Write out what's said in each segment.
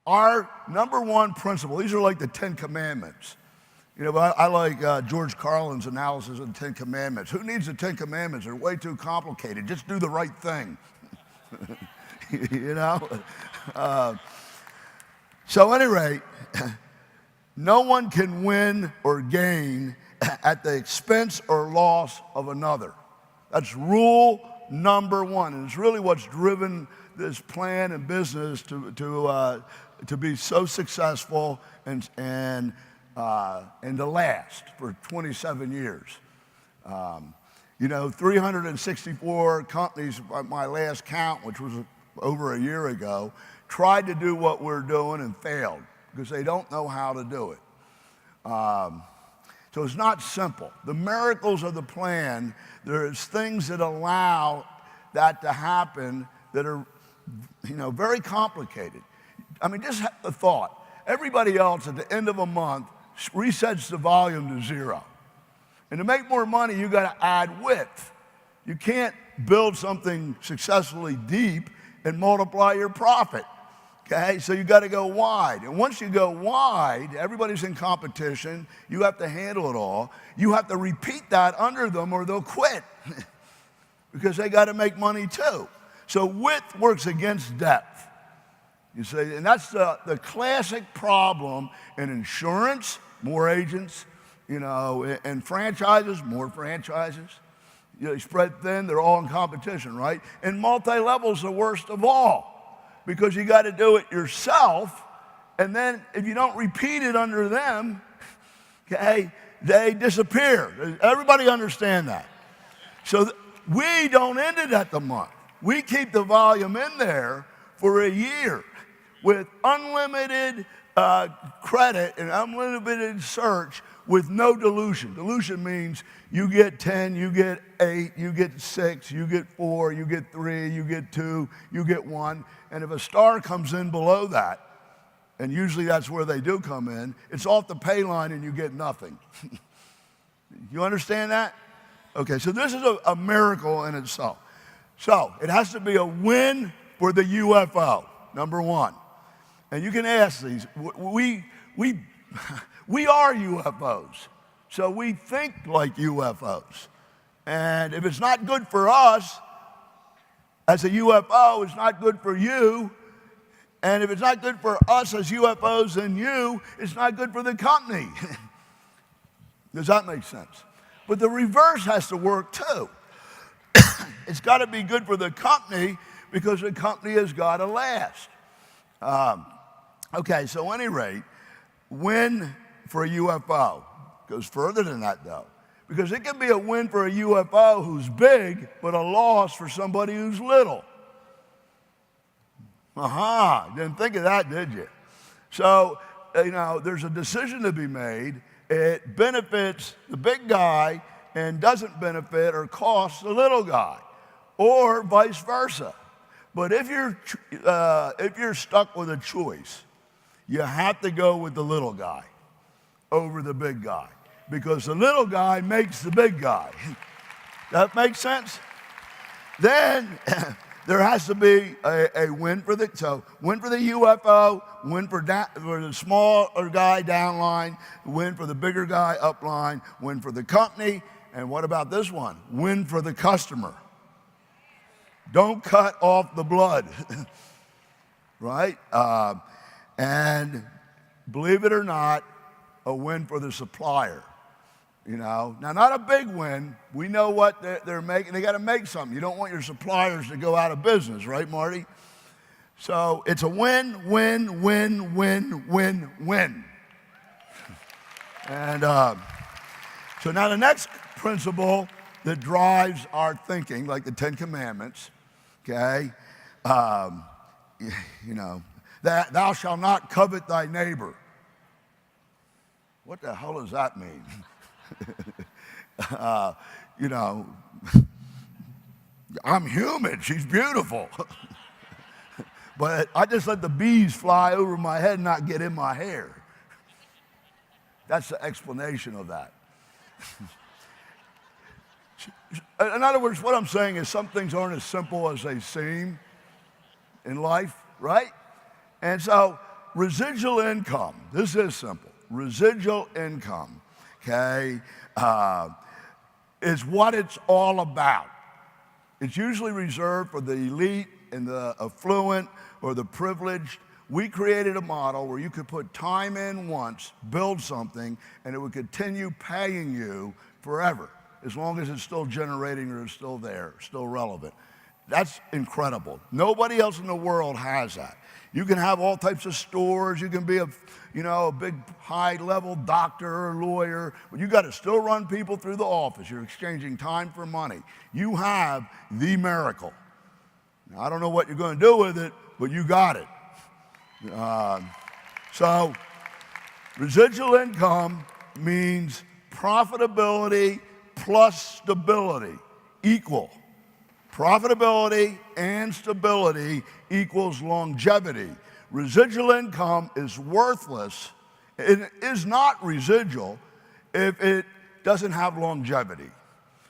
Our number one principle, these are like the 10 Commandments. You know, but I like George Carlin's analysis of the 10 Commandments. Who needs the 10 Commandments? They're way too complicated. Just do the right thing. You know? So at any rate, no one can win or gain at the expense or loss of another. That's rule number one. And it's really what's driven this plan and business to be so successful and to last for 27 years. You know, 364 companies, by my last count, which was over a year ago, tried to do what we're doing and failed because they don't know how to do it. So it's not simple. The miracles of the plan, there's things that allow that to happen that are, you know, very complicated. I mean, just have the thought. Everybody else at the end of a month resets the volume to 0. And to make more money, you got to add width. You can't build something successfully deep and multiply your profit. Okay, so you got to go wide. And once you go wide, everybody's in competition. You have to handle it all. You have to repeat that under them or they'll quit because they got to make money too. So width works against depth. You see, and that's the classic problem in insurance, more agents, you know, and franchises, more franchises. You know, they spread thin, they're all in competition, right? And multi-level's the worst of all because you got to do it yourself, and then if you don't repeat it under them, okay, they disappear. Everybody understand that. So we don't end it at the month. We keep the volume in there for a year with unlimited credit and unlimited search with no dilution. Dilution means you get 10, you get 8, you get 6, you get 4, you get 3, you get 2, you get 1. And if a star comes in below that, and usually that's where they do come in, it's off the pay line and you get nothing. You understand that? Okay, so this is a miracle in itself. So it has to be a win for the UFO, number one. And you can ask these. We are UFOs, so we think like UFOs. And if it's not good for us as a UFO, it's not good for you. And if it's not good for us as UFOs and you, it's not good for the company. Does that make sense? But the reverse has to work too. It's got to be good for the company because the company has got to last. Okay, so at any rate, win for a UFO goes further than that though, because it can be a win for a UFO who's big, but a loss for somebody who's little. Didn't think of that, did you? So, you know, there's a decision to be made. It benefits the big guy and doesn't benefit or cost the little guy, or vice versa. But if you're stuck with a choice, you have to go with the little guy over the big guy because the little guy makes the big guy. That makes sense? Then there has to be a win for the UFO, win for the smaller guy downline, win for the bigger guy upline, win for the company, and what about this one? Win for the customer. Don't cut off the blood, right? And believe it or not, a win for the supplier. You know, now not a big win. We know what they're making. They got to make something. You don't want your suppliers to go out of business, right, Marty? So it's a win, win, win, win, win, win. And so now the next principle that drives our thinking, like the 10 Commandments, okay, you know, that thou shalt not covet thy neighbor. What the hell does that mean? You know, I'm human, she's beautiful. But I just let the bees fly over my head and not get in my hair. That's the explanation of that. In other words, what I'm saying is some things aren't as simple as they seem in life, right? And so residual income, this is simple. Residual income, okay, is what it's all about. It's usually reserved for the elite and the affluent or the privileged. We created a model where you could put time in once, build something, and it would continue paying you forever, as long as it's still generating or it's still there, still relevant. That's incredible. Nobody else in the world has that. You can have all types of stores. You can be a big high-level doctor or lawyer, but you got to still run people through the office. You're exchanging time for money. You have the miracle. Now, I don't know what you're going to do with it, but you got it. So residual income means profitability plus stability equal. Profitability and stability equals longevity. Residual income is worthless. It is not residual if it doesn't have longevity.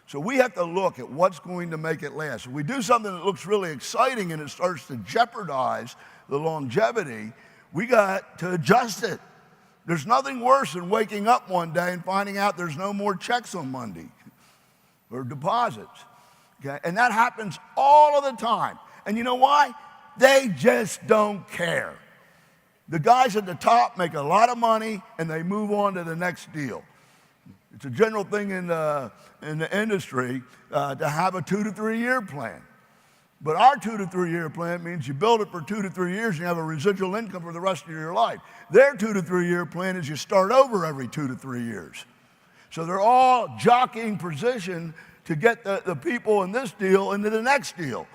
So we have to look at what's going to make it last. If we do something that looks really exciting and it starts to jeopardize the longevity, we got to adjust it. There's nothing worse than waking up one day and finding out there's no more checks on Monday or deposits. Okay? And that happens all of the time. And you know why? They just don't care. The guys at the top make a lot of money and they move on to the next deal. It's a general thing in the industry to have a 2 to 3 year plan. But our 2 to 3 year plan means you build it for 2 to 3 years and you have a residual income for the rest of your life. Their 2 to 3 year plan is you start over every 2 to 3 years. So they're all jockeying position to get the people in this deal into the next deal.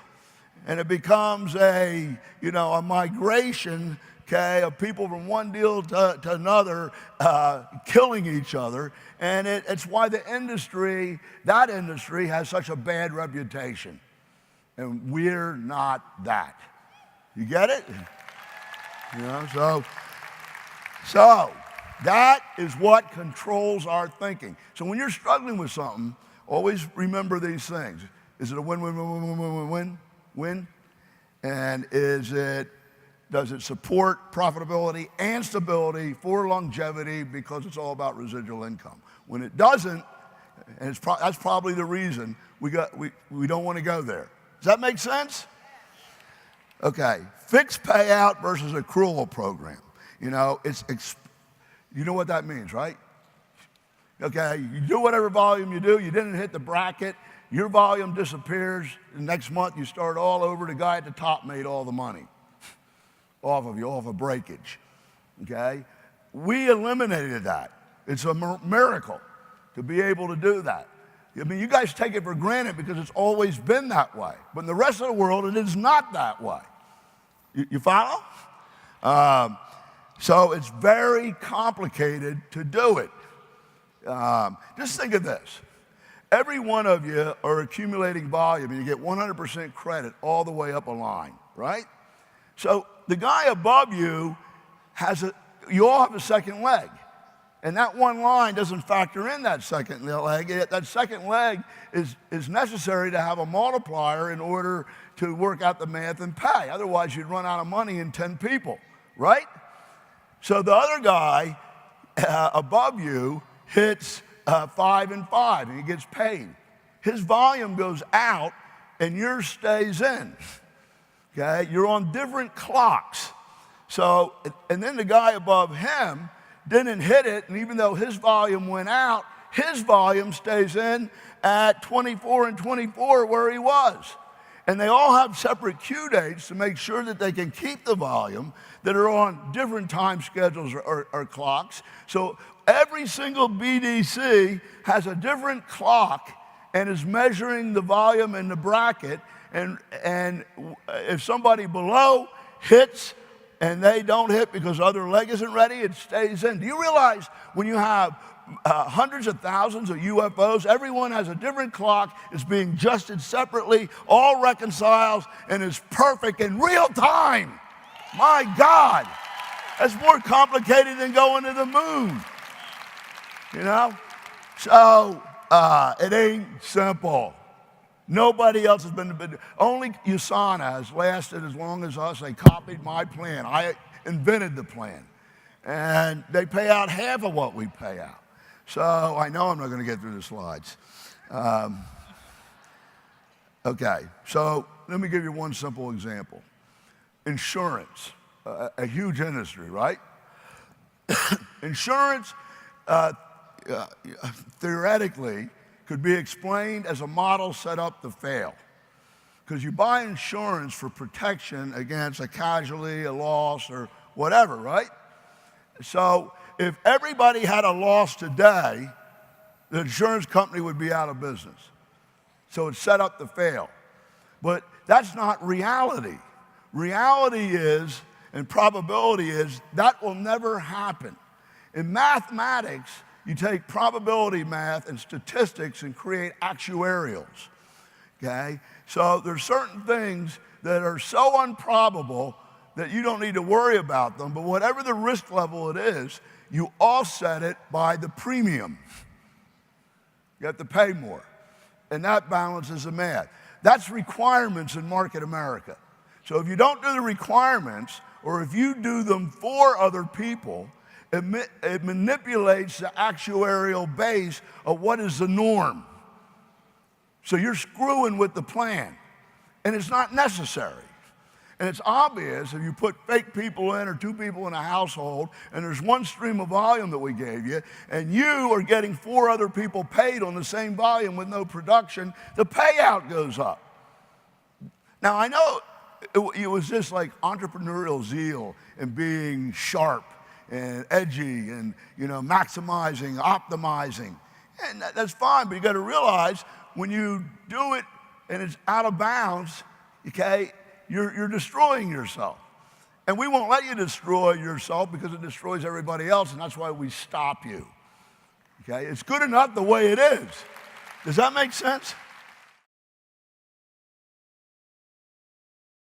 And it becomes a migration, okay, of people from one deal to another, killing each other. And it's why that industry has such a bad reputation. And we're not that. You get it? So that is what controls our thinking. So when you're struggling with something, always remember these things. Is it a win? And does it support profitability and stability for longevity, because it's all about residual income? When it doesn't, and that's probably the reason we don't want to go there. Does that make sense? Okay, fixed payout versus accrual program. You know what that means, right? Okay, you do whatever volume you do, you didn't hit the bracket, your volume disappears, the next month you start all over, the guy at the top made all the money off of you, off of breakage, okay? We eliminated that. It's a miracle to be able to do that. I mean, you guys take it for granted because it's always been that way, but in the rest of the world, it is not that way. You follow? So it's very complicated to do it. Just think of this. Every one of you are accumulating volume and you get 100% credit all the way up a line, right? So the guy above you you all have a second leg. And that one line doesn't factor in that second leg. That second leg is necessary to have a multiplier in order to work out the math and pay. Otherwise, you'd run out of money in 10 people, right? So the other guy above you hits 5 and 5 and he gets paid. His volume goes out and yours stays in. Okay, you're on different clocks. So, and then the guy above him didn't hit it, and even though his volume went out, his volume stays in at 24 and 24 where he was. And they all have separate Q dates to make sure that they can keep the volume that are on different time schedules or clocks. So every single BDC has a different clock and is measuring the volume in the bracket. And if somebody below hits and they don't hit because the other leg isn't ready, it stays in. Do you realize when you have hundreds of thousands of UFOs, everyone has a different clock, is being adjusted separately, all reconciles, and is perfect in real time? My God, that's more complicated than going to the moon, you know? So it ain't simple. Nobody else has been, only USANA has lasted as long as us. They copied my plan. I invented the plan. And they pay out half of what we pay out. So I know I'm not going to get through the slides. Okay, so let me give you one simple example. Insurance, a huge industry, right? Insurance, theoretically, could be explained as a model set up to fail. Because you buy insurance for protection against a casualty, a loss, or whatever, right? So if everybody had a loss today, the insurance company would be out of business. So it's set up to fail. But that's not reality. Reality is, and probability is, that will never happen. In mathematics, you take probability math and statistics and create actuarials, okay? So there's certain things that are so improbable that you don't need to worry about them, but whatever the risk level it is, you offset it by the premium. You have to pay more, and that balances the math. That's requirements in market America. So if you don't do the requirements, or if you do them for other people, it manipulates the actuarial base of what is the norm. So you're screwing with the plan, and it's not necessary. And it's obvious if you put fake people in or two people in a household, and there's one stream of volume that we gave you, and you are getting 4 other people paid on the same volume with no production, the payout goes up. Now, I know it was just like entrepreneurial zeal and being sharp and edgy and, maximizing, optimizing. And that's fine, but you got to realize when you do it and it's out of bounds, okay, you're destroying yourself. And we won't let you destroy yourself because it destroys everybody else, and that's why we stop you. Okay? It's good enough the way it is. Does that make sense?